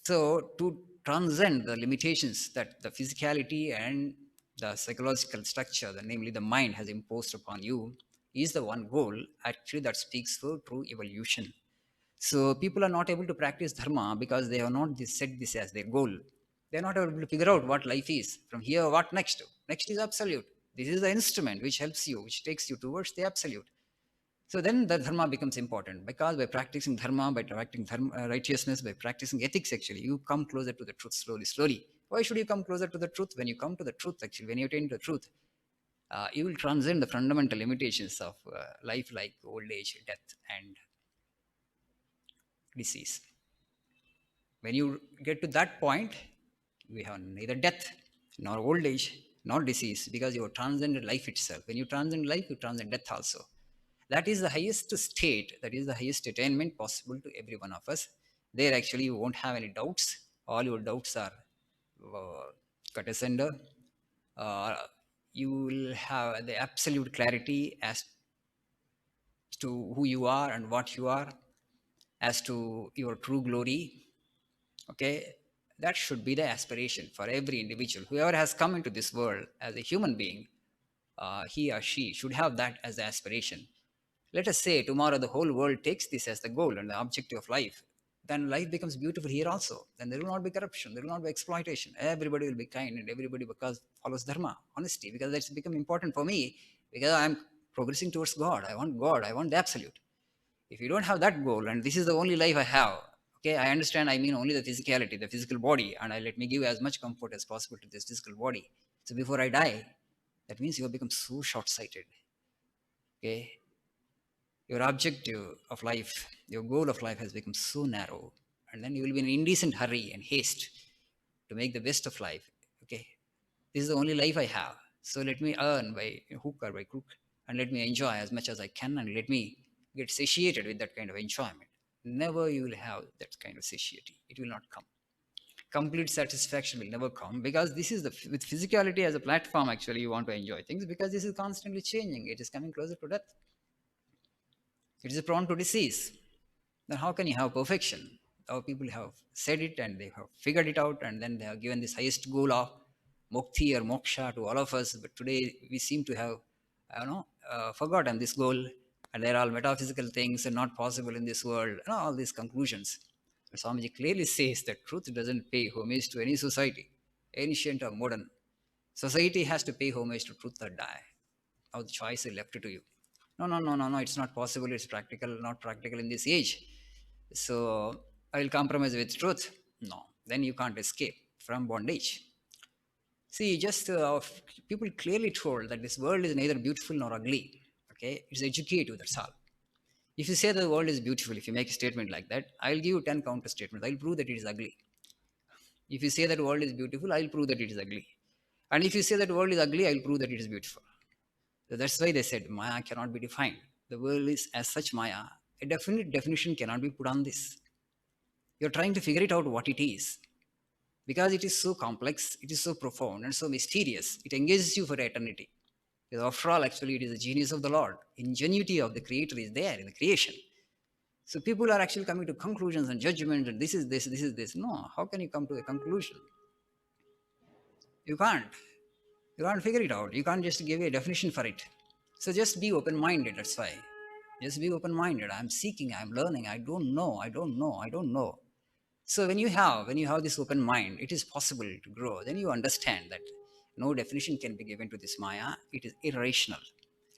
So, to transcend the limitations that the physicality and the psychological structure, namely the mind, has imposed upon you, is the one goal actually that speaks for true evolution. So, people are not able to practice dharma because they have not set this as their goal. They are not able to figure out what life is. From here, what next? Next is absolute. This is the instrument which helps you, which takes you towards the absolute. So then the dharma becomes important, because by practicing dharma, by practicing righteousness, by practicing ethics, actually, you come closer to the truth slowly, slowly. Why should you come closer to the truth? When you come to the truth, actually, when you attain the truth, you will transcend the fundamental limitations of life, like old age, death, and disease. When you get to that point, we have neither death, nor old age, nor disease, because you have transcended life itself. When you transcend life, you transcend death also. That is the highest state, that is the highest attainment possible to every one of us. There, actually, you won't have any doubts. All your doubts are cut asunder. Uh, you will have the absolute clarity as to who you are and what you are, as to your true glory. Okay, that should be the aspiration for every individual. Whoever has come into this world as a human being, he or she should have that as the aspiration. Let us say tomorrow the whole world takes this as the goal and the objective of life. Then life becomes beautiful here also. Then there will not be corruption, there will not be exploitation. Everybody will be kind, and everybody because follows dharma, honesty, because that's become important for me, because I'm progressing towards God. God, I want the absolute. If you don't have that goal, and this is the only life I have, okay, I understand, I mean only the physicality, the physical body, and I let me give as much comfort as possible to this physical body. So before I die, that means you have become so short-sighted. Okay, your objective of life, your goal of life has become so narrow, and then you will be in indecent hurry and haste to make the best of life. Okay, this is the only life I have, so let me earn by hook or by crook, and let me enjoy as much as I can, and let me get satiated with that kind of enjoyment. Never you will have that kind of satiety. It will not come. Complete satisfaction will never come, because this is the with physicality as a platform. Actually, you want to enjoy things because this is constantly changing. It is coming closer to death. It is prone to disease. Then how can you have perfection? Our people have said it and they have figured it out, and then they have given this highest goal of mukti or moksha to all of us. But today we seem to have, forgotten this goal, and they're all metaphysical things and not possible in this world. All these conclusions. But Swamiji clearly says that truth doesn't pay homage to any society, ancient or modern. Society has to pay homage to truth or die. Now the choice is left to you. No, no, no, no, no, it's not possible. It's practical, not practical in this age. So I will compromise with truth. No, then you can't escape from bondage. See, just people clearly told that this world is neither beautiful nor ugly. Okay, it's educative, that's all. If you say the world is beautiful, if you make a statement like that, I'll give you 10 counter statements. I'll prove that it is ugly. If you say that world is beautiful, I'll prove that it is ugly. And if you say that world is ugly, I'll prove that it is beautiful. So that's why they said Maya cannot be defined. The world is as such Maya. A definite definition cannot be put on this. You're trying to figure it out what it is. Because it is so complex, it is so profound and so mysterious, it engages you for eternity. Because after all, actually, it is the genius of the Lord. Ingenuity of the Creator is there in the creation. So people are actually coming to conclusions and judgments, and this is this, this is this. No, how can you come to a conclusion? You can't. You can't figure it out. You can't just give a definition for it. So just be open-minded, that's why. Just be open-minded. I'm seeking, I'm learning, I don't know, I don't know, I don't know. So when you have this open mind, it is possible to grow. Then you understand that no definition can be given to this Maya. It is irrational.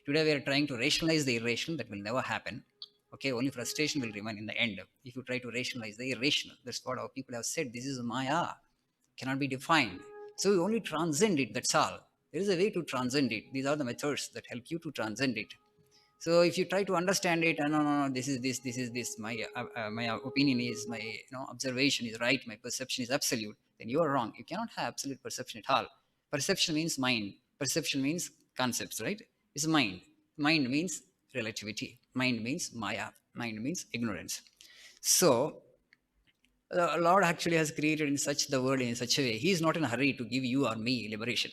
Today we are trying to rationalize the irrational. That will never happen. Okay, only frustration will remain in the end. If you try to rationalize the irrational, that's what our people have said. This is Maya, cannot be defined. So we only transcend it. That's all. There is a way to transcend it. These are the methods that help you to transcend it. So if you try to understand it, no, no, no, this is this, this is this. My opinion is, my observation is right. My perception is absolute. Then you are wrong. You cannot have absolute perception at all. Perception means mind. Perception means concepts, right? It's mind. Mind means relativity. Mind means Maya. Mind means ignorance. So the Lord actually has created in such the world in such a way. He is not in a hurry to give you or me liberation.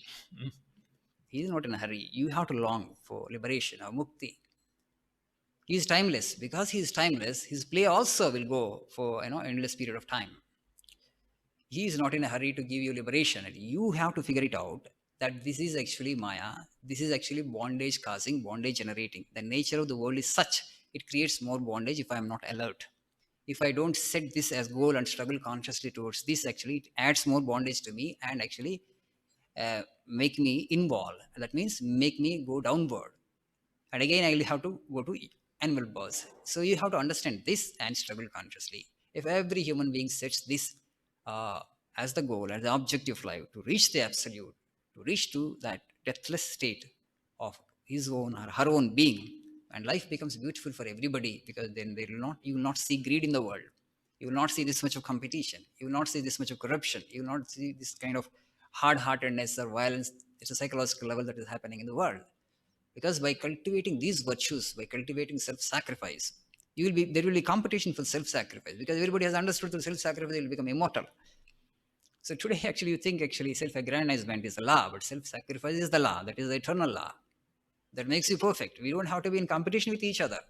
He is not in a hurry. You have to long for liberation or mukti. He is timeless. Because he is timeless, his play also will go for endless period of time. He is not in a hurry to give you liberation. And you have to figure it out that this is actually Maya. This is actually bondage causing, bondage generating. The nature of the world is such. It creates more bondage if I am not alert. If I don't set this as goal and struggle consciously towards this, actually, it adds more bondage to me and actually make me involve. That means make me go downward. And again, I will have to go to animal birth. So you have to understand this and struggle consciously. If every human being sets this uh, as the goal, as the objective of life, to reach the absolute, to reach to that deathless state of his own or her own being, and life becomes beautiful for everybody, because then you will not see greed in the world. You will not see this much of competition. You will not see this much of corruption. You will not see this kind of hard-heartedness or violence. It's a psychological level that is happening in the world, because by cultivating these virtues, by cultivating self-sacrifice, there will be competition for self-sacrifice, because everybody has understood through self-sacrifice they will become immortal. So today actually you think actually self-aggrandizement is the law, but self-sacrifice is the law, that is the eternal law that makes you perfect. We don't have to be in competition with each other.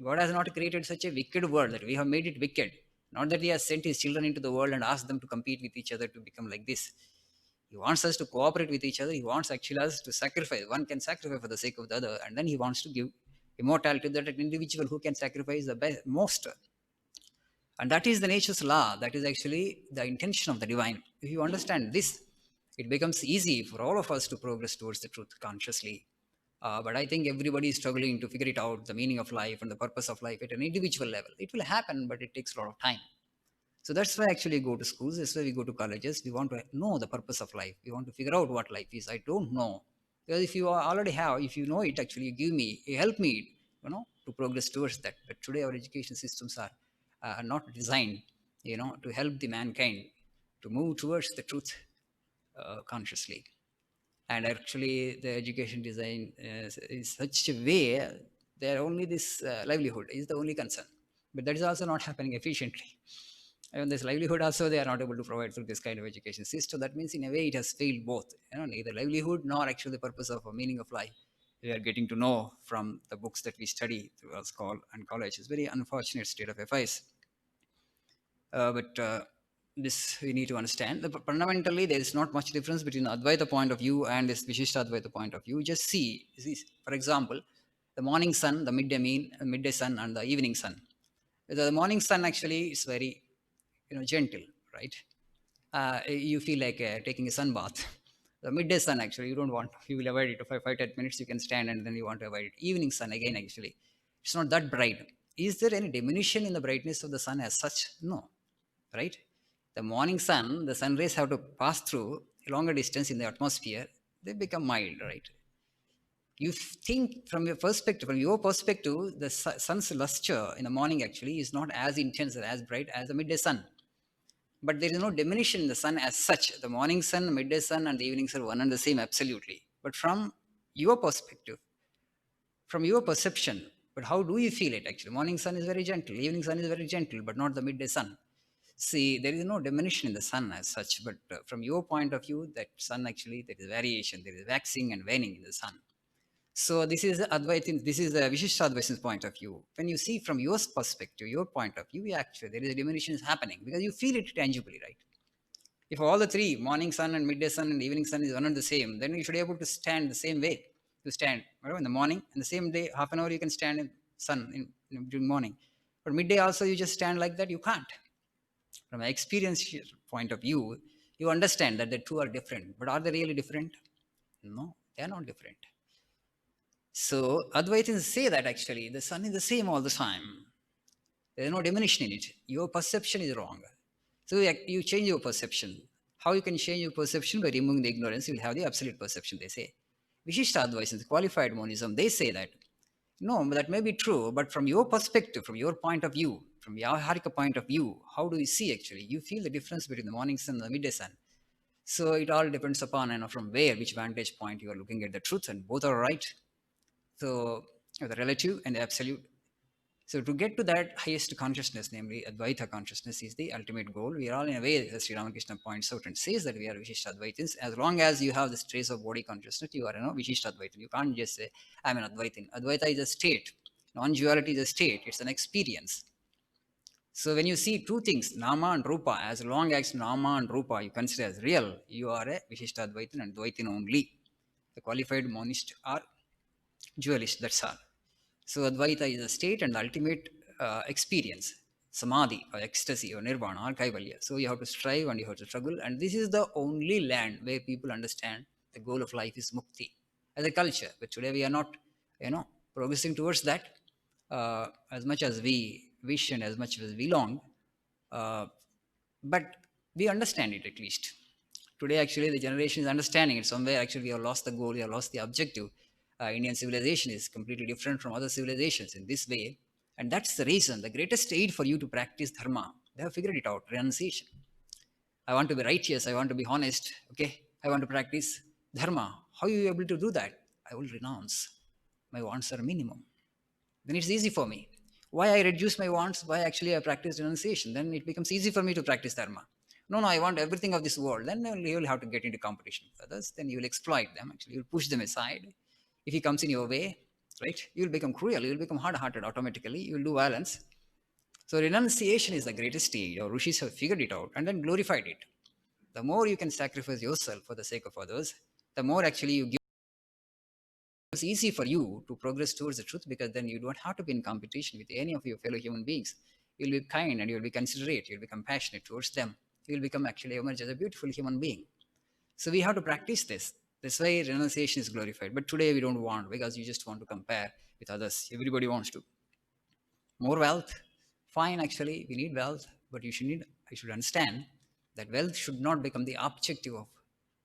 God has not created such a wicked world that we have made it wicked. Not that he has sent his children into the world and asked them to compete with each other to become like this. He wants us to cooperate with each other. He wants actually us to sacrifice. One can sacrifice for the sake of the other, and then he wants to give immortality to that individual who can sacrifice the best, most. And that is the nature's law. That is actually the intention of the divine. If you understand this, it becomes easy for all of us to progress towards the truth consciously. But I think everybody is struggling to figure it out, the meaning of life and the purpose of life at an individual level. It will happen, but it takes a lot of time. So that's why actually go to schools. That's why we go to colleges. We want to know the purpose of life. We want to figure out what life is. I don't know. Because if you already have, if you know it, actually you give me, you help me, to progress towards that. But today our education systems are not designed, to help the mankind to move towards the truth consciously. And actually the education design is such a way, there only this livelihood is the only concern. But that is also not happening efficiently. And this livelihood also they are not able to provide through this kind of education system. That means in a way it has failed both. Neither livelihood nor actually the purpose of a meaning of life. We are getting to know from the books that we study through our school and college. It's very unfortunate state of affairs. But this we need to understand. Fundamentally, there is not much difference between Advaita point of view and this Vishishta Advaita point of view. Just see, for example, the morning sun, the midday sun, and the evening sun. The morning sun actually is very gentle, right? You feel like taking a sun bath. The midday sun actually you don't want, you will avoid it for 5-10 minutes. You can stand and then you want to avoid it. Evening sun again actually it's not that bright. Is there any diminution in the brightness of the sun as such? No, right? The morning sun, the sun rays have to pass through a longer distance in the atmosphere. They become mild, right? You think from your perspective, the sun's luster in the morning actually is not as intense or as bright as the midday sun. But there is no diminution in the sun as such. The morning sun, the midday sun, and the evening sun are one and the same, absolutely. But from your perspective, from your perception, but how do you feel it actually? Morning sun is very gentle, evening sun is very gentle, but not the midday sun. See, there is no diminution in the sun as such, but from your point of view, that sun actually, there is variation, there is waxing and waning in the sun. So this is Advaita, this is the Vishishta point of view. When you see from your perspective, your point of view, actually there is a diminution is happening because you feel it tangibly, right? If all the three, morning sun and midday sun and evening sun is one and the same, then you should be able to stand the same way. You stand in the morning, and the same day, half an hour you can stand in sun during morning. But midday also you just stand like that, you can't. From an experience point of view, you understand that the two are different. But are they really different? No, they are not different. So Advaitins say that actually the sun is the same all the time. There is no diminution in it. Your perception is wrong. So you change your perception. How you can change your perception? By removing the ignorance, you will have the absolute perception, they say. Vishishta Advaitins, qualified monism, they say that. No, that may be true, but from your perspective, from your point of view, from Yaharika point of view, how do you see actually? You feel the difference between the morning sun and the midday sun. So it all depends upon from where, which vantage point you are looking at the truth, and both are right. So the relative and the absolute. So to get to that highest consciousness, namely Advaita consciousness, is the ultimate goal. We are all in a way, as Sri Ramakrishna points out and says, that we are Vishishta Advaitins. As long as you have this trace of body consciousness, you are, Vishishta Advaitin. You can't just say, I'm an Advaitin. Advaita is a state. Non-duality is a state. It's an experience. So when you see two things, Nama and Rupa, as long as Nama and Rupa you consider as real, you are a Vishishta Advaitin and Dvaitin only. The qualified monist are dualist, that's all. So Advaita is a state and the ultimate experience, samadhi or ecstasy or nirvana or kaivalya. So you have to strive and you have to struggle, and this is the only land where people understand the goal of life is mukti as a culture. But today we are not, progressing towards that as much as we wish and as much as we long. Uh, but we understand it at least. Today, actually, the generation is understanding it. Somewhere, actually, we have lost the goal, we have lost the objective. Indian civilization is completely different from other civilizations in this way. And that's the reason, the greatest aid for you to practice dharma, they have figured it out, renunciation. I want to be righteous, I want to be honest, okay? I want to practice dharma. How are you able to do that? I will renounce. My wants are minimum. Then it's easy for me. Why I reduce my wants? Why actually I practice renunciation? Then it becomes easy for me to practice dharma. No, I want everything of this world. Then you will have to get into competition with others. Then you will exploit them. Actually, you'll push them aside. If he comes in your way, right, you'll become cruel. You'll become hard-hearted automatically. You'll do violence. So renunciation is the greatest stage. Our rishis have figured it out and then glorified it. The more you can sacrifice yourself for the sake of others, the more actually you give. It's easy for you to progress towards the truth because then you don't have to be in competition with any of your fellow human beings. You'll be kind and you'll be considerate, you'll be compassionate towards them. You'll become actually emerge as a beautiful human being. So we have to practice this. This way renunciation is glorified. But today we don't want because you just want to compare with others. Everybody wants to. More wealth. Fine, actually, we need wealth, but I should understand that wealth should not become the objective of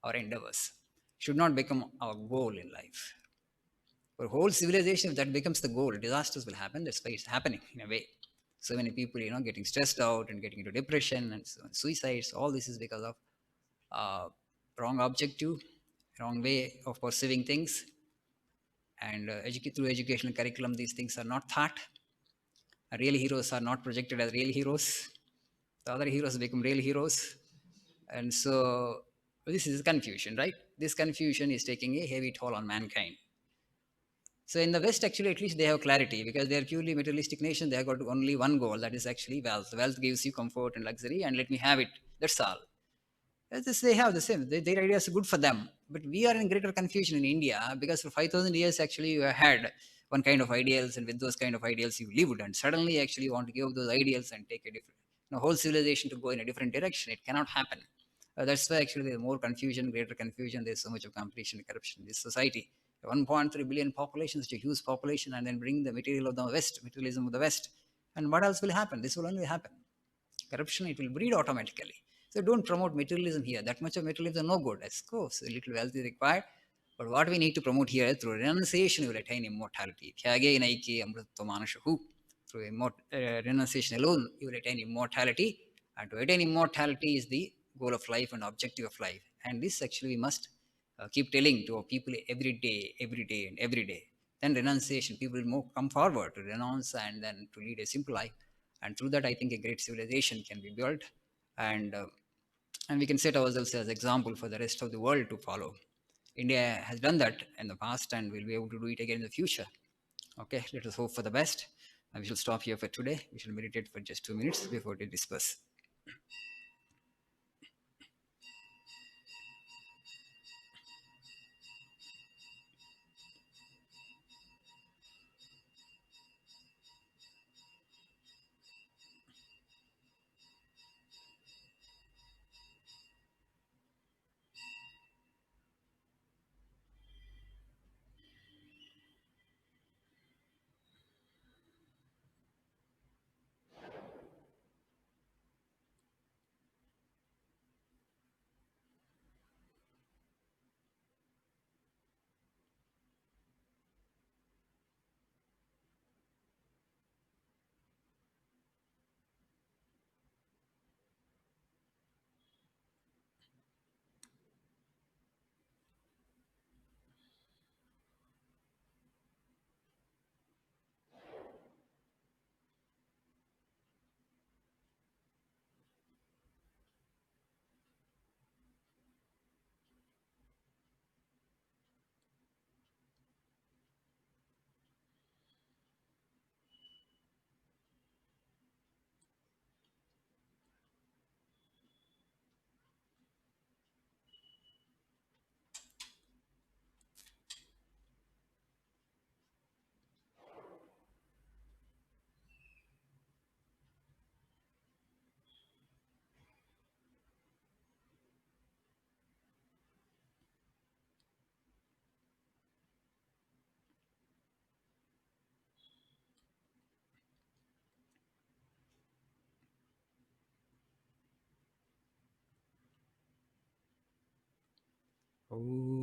our endeavors. Should not become our goal in life. For whole civilization, if that becomes the goal, disasters will happen. That's why it's happening in a way. So many people, getting stressed out and getting into depression and so on, suicides. All this is because of uh, wrong objective, wrong way of perceiving things. And through educational curriculum, these things are not taught. Real heroes are not projected as real heroes. The other heroes become real heroes. And so this is confusion, right? This confusion is taking a heavy toll on mankind. So in the West, actually, at least they have clarity because they are purely materialistic nation. They have got only one goal, that is actually wealth. Wealth gives you comfort and luxury, and let me have it. That's all. They have the same. Their ideas are good for them. But we are in greater confusion in India because for 5,000 years, actually, you had one kind of ideals, and with those kind of ideals, you lived. And suddenly, actually, you want to give up those ideals and take a different, whole civilization to go in a different direction. It cannot happen. That's why actually there's more confusion, greater confusion. There's so much of competition and corruption in this society. 1.3 billion population, such a huge population, and then bring the materialism of the West. And what else will happen? This will only happen. Corruption, it will breed automatically. So don't promote materialism here. That much of materialism no good. Of course, a little wealth is required. But what we need to promote here through renunciation, you will attain immortality. Through renunciation alone, you will attain immortality. And to attain immortality is the goal of life and objective of life. And this actually we must keep telling to our people every day, and every day. Then renunciation, people will come forward to renounce and then to lead a simple life. And through that, I think a great civilization can be built. And and we can set ourselves as example for the rest of the world to follow. India has done that in the past and will be able to do it again in the future. Okay, let us hope for the best. And we shall stop here for today. We shall meditate for just 2 minutes before we disperse. Om.